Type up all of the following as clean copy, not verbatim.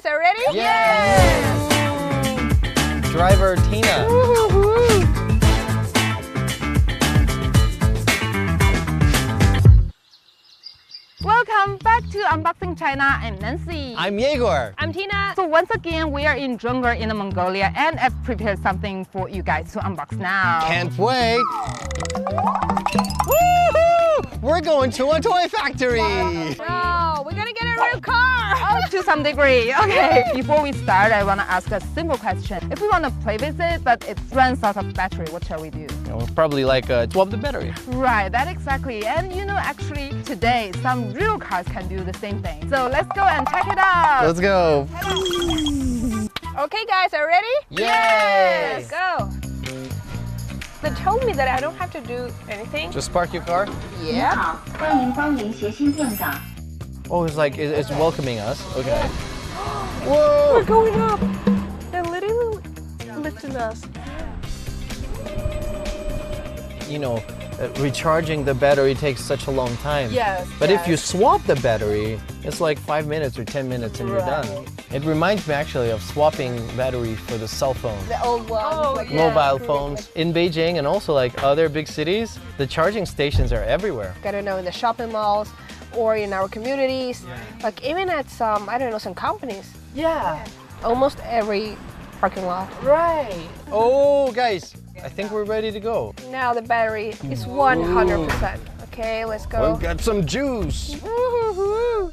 guys are ready? Yes! Driver Tina. Welcome back to Unboxing China. I'm Nancy. I'm Yegor. I'm Tina. So once again, we are in Juungar in Mongolia, and I've prepared something for you guys to unbox now. Can't wait. Woohoo! We're going to a toy factory. No, we're gonna get a real car. Oh, to some degree. Okay, before we start, I want to ask a simple question. If we want to play with it, but it runs out of battery, what shall we do? We'll probably swap the battery. Right, that exactly. And you know, actually, today, some real cars can do the same thing. So let's go and check it out. Let's go. Okay, guys, are you ready? Yes! Let's go. They told me that I don't have to do anything. Just park your car. Yeah. Oh, it's welcoming us. Okay. Whoa! We're going up. They're literally lifting us. You know, recharging the battery takes such a long time. Yes. But if you swap the battery, it's like 5 minutes or 10 minutes and you're done. It reminds me actually of swapping battery for the cell phone. The old one. Oh, Mobile phones. In Beijing and also like other big cities, the charging stations are everywhere. I don't know, in the shopping malls or in our communities. Like even at some, I don't know, some companies. Yeah. Almost every parking lot. Right. Oh, guys, I think we're ready to go. Now the battery is 100%. Okay, let's go. We've got some juice. Woo-hoo-hoo.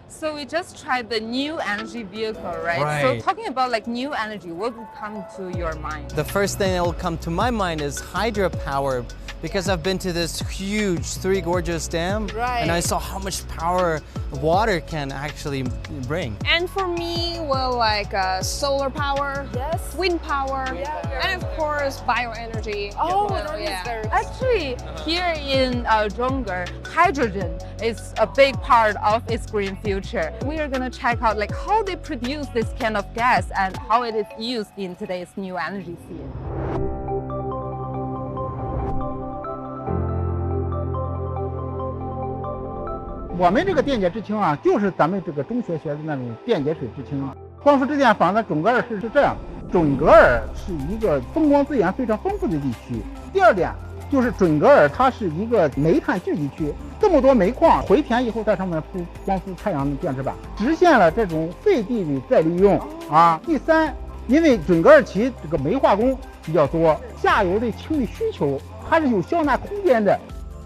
So we just tried the new energy vehicle, right? Right. So talking about like new energy, what would come to your mind? The first thing that will come to my mind is hydropower, because I've been to this huge Three Gorges Dam, and I saw how much power water can actually bring. And for me, well, like solar power, Yes. wind power, Yeah. and of course bioenergy. Oh, Well, that is yeah. very Actually, here in Juungar, hydrogen is a big part of its green future. We are gonna check out like how they produce this kind of gas and how it is used in today's new energy scene. 我们这个电解质氢啊，就是咱们这个中学学的那种电解水制氢。光伏支电坊的准格尔市是这样，准格尔是一个风光资源非常丰富的地区。第二点就是准格尔它是一个煤炭聚集区，这么多煤矿回填以后，在上面铺光伏太阳电池板，实现了这种废地里再利用啊。第三，因为准格尔其这个煤化工比较多，下游的氢的需求它是有消纳空间的。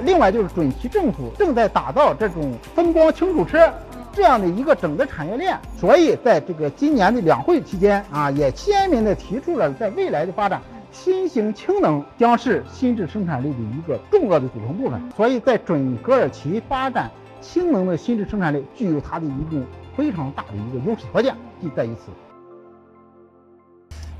另外就是准其政府正在打造这种风光氢主车这样的一个整个产业链，所以在这个今年的两会期间啊，也鲜明地提出了在未来的发展，新型氢能将是新质生产力的一个重要的组成部分。所以在准格尔奇发展氢能的新质生产力，具有它的一个非常大的一个优势条件，即在于此。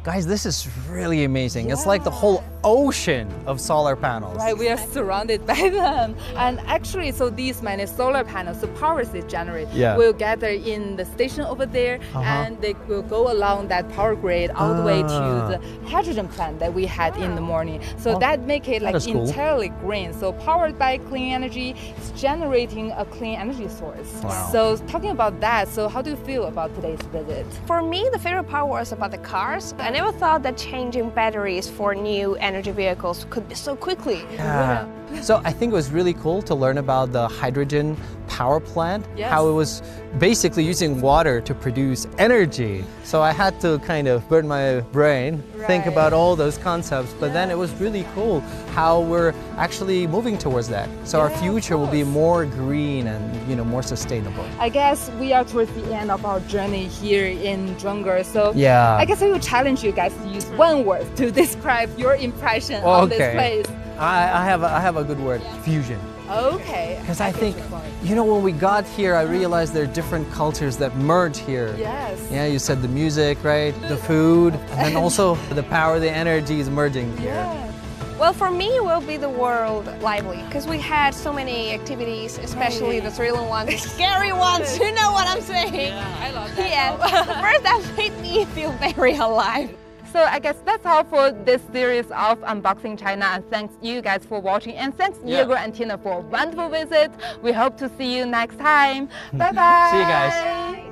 Guys, this is really amazing. It's like the whole ocean of solar panels. Right, we are surrounded by them. And actually, so these many solar panels, the power is generated, will gather in the station over there, and they will go along that power grid all the way to the hydrogen plant that we had in the morning. So that make it like entirely green. So powered by clean energy, it's generating a clean energy source. Wow. So talking about that, so how do you feel about today's visit? For me, the favorite part was about the cars. I never thought that changing batteries for new energy vehicles could be so quickly. Yeah. So I think it was really cool to learn about the hydrogen power plant, how it was basically using water to produce energy. So I had to kind of burn my brain, think about all those concepts, but then it was really cool how we're actually moving towards that. So our future will be more green and, you know, more sustainable. I guess we are towards the end of our journey here in Juungar. So Yeah. I guess I will challenge you guys to use one word to describe your impression of this place. I have a good word, fusion. Okay. Because I think, you know, when we got here, I realized there are different cultures that merge here. Yes. Yeah, you said the music, right? The food, and then also the power, the energy is merging here. Well, for me, it will be the world lively, because we had so many activities, especially the thrilling ones, the scary ones. You know what I'm saying? Yeah, I love that. Yeah. First, that made me feel very alive. So I guess that's all for this series of Unboxing China, and thanks you guys for watching, and thanks Yegor and Tina for a wonderful visit. We hope to see you next time. Bye bye. See you guys.